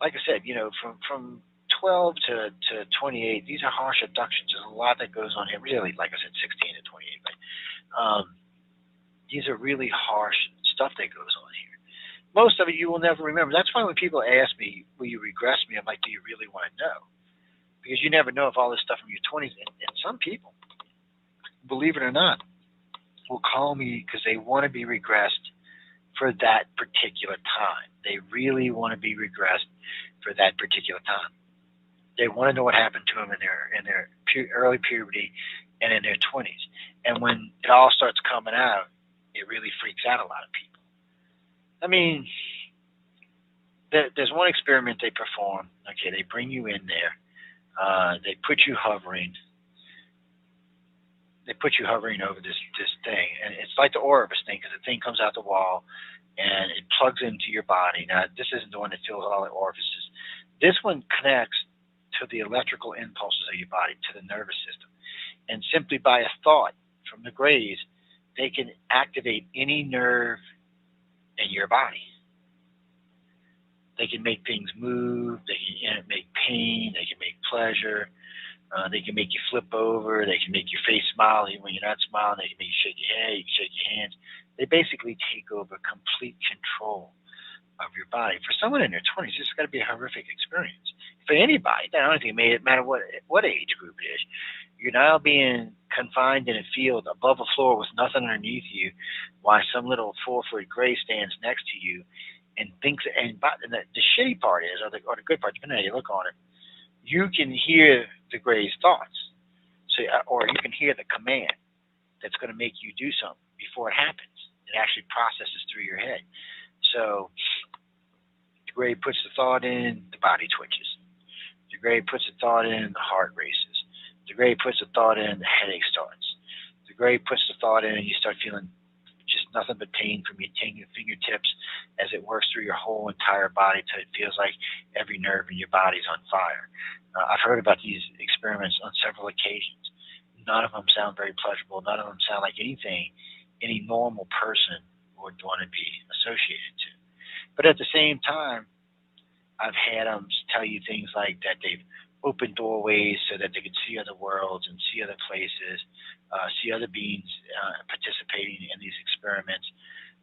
Like I said, you know, from 12 to 28, these are harsh abductions. There's a lot that goes on here. Really, like I said, 16 to 28, but these are really harsh stuff that goes on here. Most of it you will never remember. That's why when people ask me, will you regress me? I'm like, do you really want to know? Because you never know if all this stuff from your 20s, and some people, believe it or not, will call me because they want to be regressed for that particular time. They really want to be regressed for that particular time. They want to know what happened to them in their early puberty and in their 20s. And when it all starts coming out, it really freaks out a lot of people. I mean, there's one experiment they perform. Okay, they bring you in there. They put you hovering. They put you hovering over this thing, and it's like the Oribus thing, because the thing comes out the wall and it plugs into your body. Now, this isn't the one that fills all the orifices. This one connects to the electrical impulses of your body, to the nervous system, and simply by a thought from the Greys, they can activate any nerve in your body. They can make things move. They can make pain. They can make pleasure. They can make you flip over. They can make your face smile even when you're not smiling. They can make you shake your head. You can shake your hands. They basically take over complete control of your body. For someone in their 20s, this has got to be a horrific experience. For anybody, I don't think it matter what age group it is. You're now being confined in a field above a floor with nothing underneath you, while some little 4-foot gray stands next to you and thinks. And the shitty part is, or the good part, depending on how you look on it, you can hear the gray's thoughts. So, or you can hear the command that's going to make you do something before it happens. It actually processes through your head. So the gray puts the thought in, the body twitches. The gray puts the thought in, the heart races. The gray puts the thought in, the headache starts. The gray puts the thought in, and you start feeling just nothing but pain from your fingertips as it works through your whole entire body till it feels like every nerve in your body's on fire. I've heard about these experiments on several occasions. None of them sound very pleasurable. None of them sound like anything any normal person would want to be associated to. But at the same time, I've had them tell you things like that they've opened doorways so that they could see other worlds and see other places, see other beings participating in these experiments.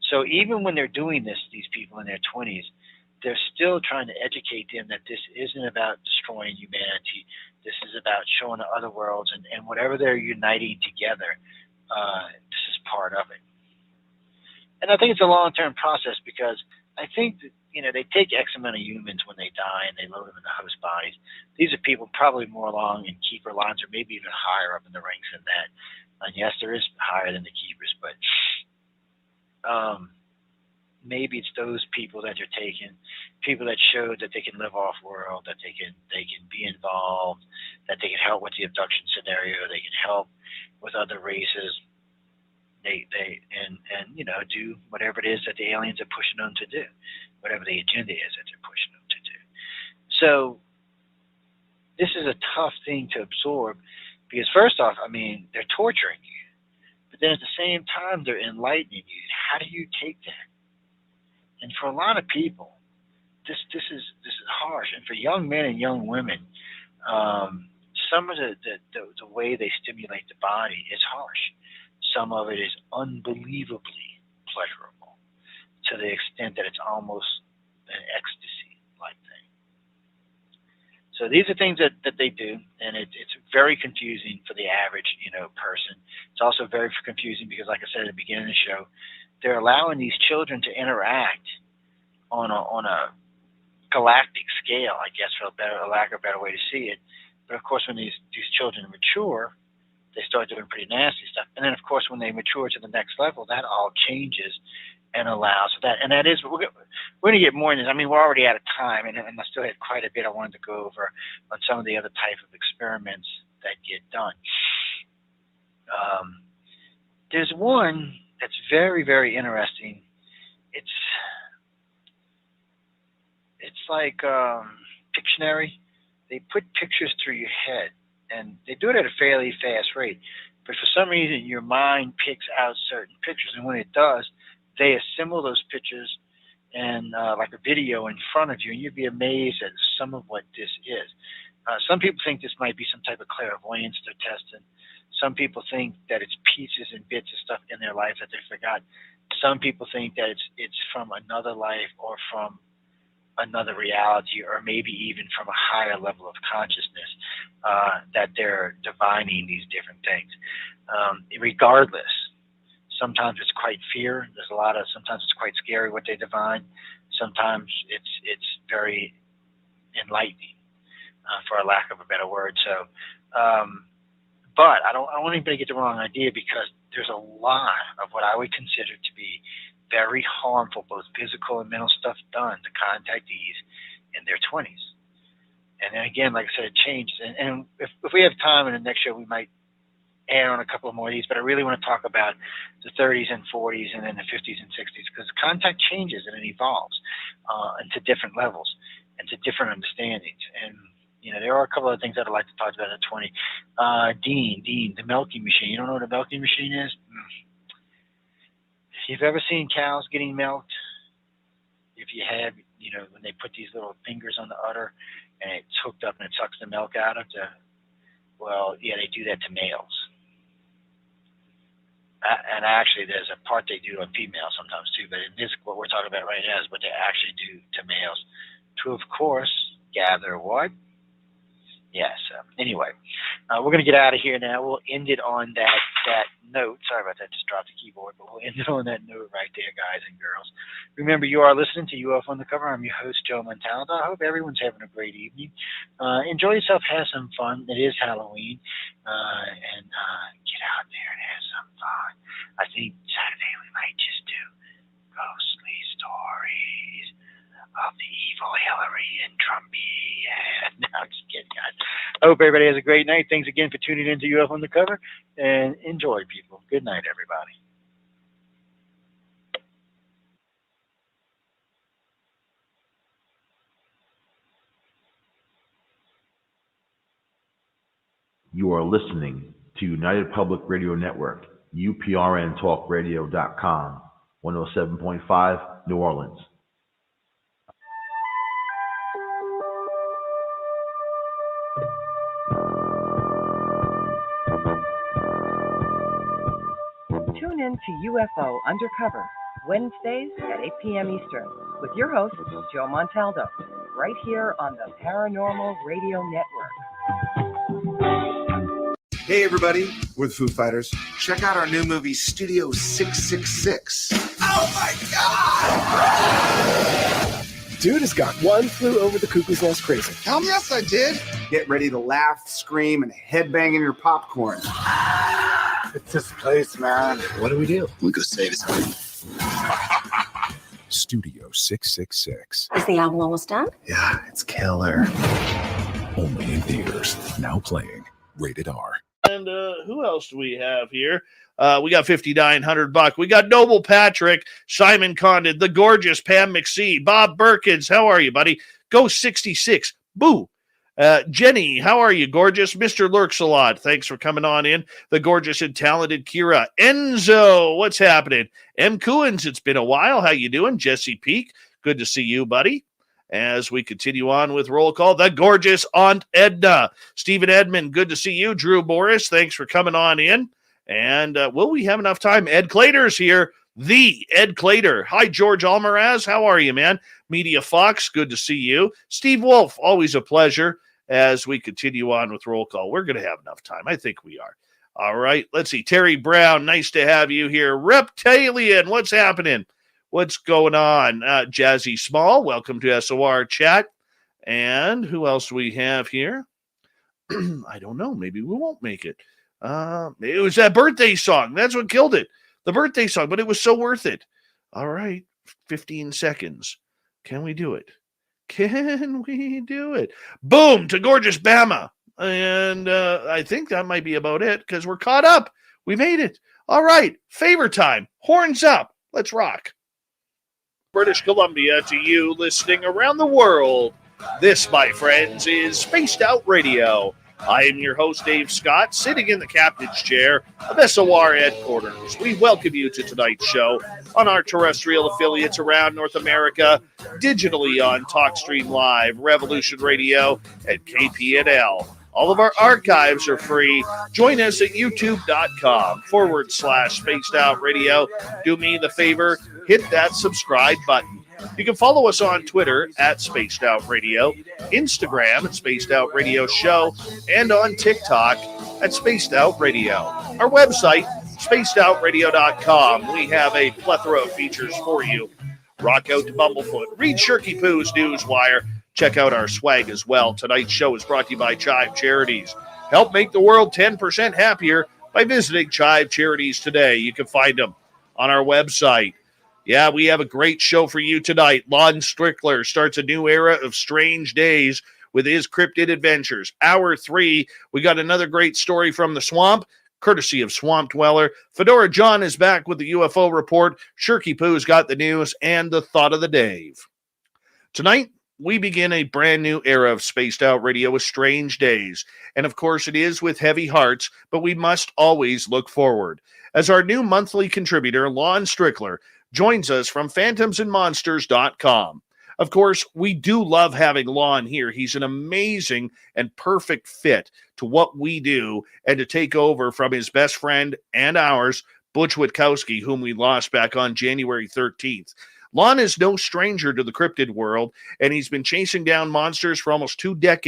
So even when they're doing this, these people in their 20s, they're still trying to educate them that this isn't about destroying humanity. This is about showing the other worlds, and whatever they're uniting together, this is part of it. And I think it's a long-term process because I think that, they take X amount of humans when they die and they load them in the host bodies. These are people probably more along in keeper lines or maybe even higher up in the ranks than that. And yes, there is higher than the keepers, but maybe it's those people that you're taking, people that showed that they can live off world, that they can be involved, that they can help with the abduction scenario, they can help with other races. They do whatever it is that the aliens are pushing them to do, whatever the agenda is that they're pushing them to do. So this is a tough thing to absorb because first off, they're torturing you, but then at the same time they're enlightening you. How do you take that? And for a lot of people, this is harsh. And for young men and young women, some of the way they stimulate the body is harsh. Some of it is unbelievably pleasurable to the extent that it's almost an ecstasy-like thing. So these are things that they do, and it's very confusing for the average, person. It's also very confusing because, like I said at the beginning of the show, they're allowing these children to interact on a galactic scale, I guess, for a lack of a better way to see it. But of course, when these children mature, they start doing pretty nasty stuff. And then, of course, when they mature to the next level, that all changes and allows for that. And that is, we're going to get more in this. We're already out of time, and I still had quite a bit I wanted to go over on some of the other type of experiments that get done. There's one that's very, very interesting. It's like Pictionary. They put pictures through your head, and they do it at a fairly fast rate. But for some reason, your mind picks out certain pictures, and when it does, they assemble those pictures and like a video in front of you, and you'd be amazed at some of what this is. Some people think this might be some type of clairvoyance they're testing. Some people think that it's pieces and bits of stuff in their life that they forgot. Some people think that it's from another life or from another reality, or maybe even from a higher level of consciousness, that they're divining these different things. Regardless, sometimes it's quite fear. Sometimes it's quite scary what they divine. Sometimes it's very enlightening, for a lack of a better word. So, but I don't want anybody to get the wrong idea, because there's a lot of what I would consider to be very harmful, both physical and mental stuff done to contactees in their 20s. And then again, like I said, it changes. And if we have time in the next show, we might add on a couple of more of these, but I really want to talk about the 30s and 40s and then the 50s and 60s, because contact changes and it evolves into different levels and to different understandings. And there are a couple of things that I'd like to talk about at 20. Dean, the milking machine. You don't know what a milking machine is? If you've ever seen cows getting milked, if you have, when they put these little fingers on the udder and it's hooked up and it sucks the milk out of the, they do that to males. And actually, there's a part they do on females sometimes too, but in this, what we're talking about right now is what they actually do to males to, of course, gather what? Yes. Anyway, we're going to get out of here now. We'll end it on that note. Sorry about that. Just dropped the keyboard, but we'll end it on that note right there, guys and girls. Remember, you are listening to UFO Undercover. I'm your host, Joe Montaldo. I hope everyone's having a great evening. Enjoy yourself. Have some fun. It is Halloween. And get out there and have some fun. I think Saturday we might just do ghostly stories of the evil Hillary and Trumpy. No, I'm just kidding, guys. I hope everybody has a great night. Thanks again for tuning in to UFO Undercover, and enjoy, people. Good night, everybody. You are listening to United Public Radio Network, UPRNTalkRadio.com, 107.5 New Orleans. Tune in to UFO Undercover, Wednesdays at 8 p.m. Eastern, with your host, Joe Montaldo, right here on the Paranormal Radio Network. Hey everybody, we're the Foo Fighters. Check out our new movie, Studio 666. Oh my God! Dude has got one flew over the cuckoo's nest crazy. Yes, I did. Get ready to laugh, scream, and headbang in your popcorn. It's this place, man. What do? We go save his Studio 666. Is the album almost done? Yeah, it's killer. Only in theaters. Now playing. Rated R. And who else do we have here? We got $5,900. We got Noble Patrick, Simon Condon, the gorgeous Pam McSee, Bob Perkins. How are you, buddy? Go 66. Boo. Jenny, how are you, gorgeous? Mr. Lurks-a-lot, thanks for coming on in. The gorgeous and talented Kira. Enzo, what's happening? M. Coons, it's been a while. How you doing? Jesse Peak, good to see you, buddy. As we continue on with roll call, the gorgeous Aunt Edna. Stephen Edmond, good to see you. Drew Boris, thanks for coming on in. And will we have enough time? Ed Clater's here. The Ed Clater. Hi, George Almaraz. How are you, man? Media Fox, good to see you. Steve Wolf, always a pleasure. As we continue on with roll call, we're going to have enough time. I think we are. All right, let's see. Terry Brown, nice to have you here. Reptilian, what's happening? What's going on? Jazzy Small, welcome to SOR Chat. And who else do we have here? I don't know. Maybe we won't make it. It was that birthday song. That's what killed it. The birthday song, but it was so worth it. All right, 15 seconds. Can we do it? Can we do it? Boom, to gorgeous Bama. And I think that might be about it because we're caught up. We made it. All right, favor time. Horns up. Let's rock. British Columbia to you listening around the world. This, my friends, is Spaced Out Radio. I am your host, Dave Scott, sitting in the captain's chair of SOR headquarters. We welcome you to tonight's show on our terrestrial affiliates around North America, digitally on TalkStream Live, Revolution Radio, and KPNL. All of our archives are free. Join us at youtube.com/Spaced Out Radio. Do me the favor, hit that subscribe button. You can follow us on Twitter at Spaced Out Radio, Instagram at Spaced Out Radio Show, and on TikTok at Spaced Out Radio. Our website, spacedoutradio.com. We have a plethora of features for you. Rock out to Bumblefoot. Read Shirky Poo's Newswire. Check out our swag as well. Tonight's show is brought to you by Chive Charities. Help make the world 10% happier by visiting Chive Charities today. You can find them on our website. Yeah, we have a great show for you tonight. Lon Strickler starts a new era of strange days with his cryptid adventures. Hour 3, we got another great story from the swamp, courtesy of Swamp Dweller. Fedora John is back with the UFO report. Shirky Poo's got the news and the thought of the Dave. Tonight, we begin a brand new era of Spaced Out Radio with strange days. And of course, it is with heavy hearts, but we must always look forward. As our new monthly contributor, Lon Strickler, joins us from phantomsandmonsters.com. Of course, we do love having Lon here. He's an amazing and perfect fit to what we do and to take over from his best friend and ours, Butch Witkowski, whom we lost back on January 13th. Lon is no stranger to the cryptid world, and he's been chasing down monsters for almost 2 decades.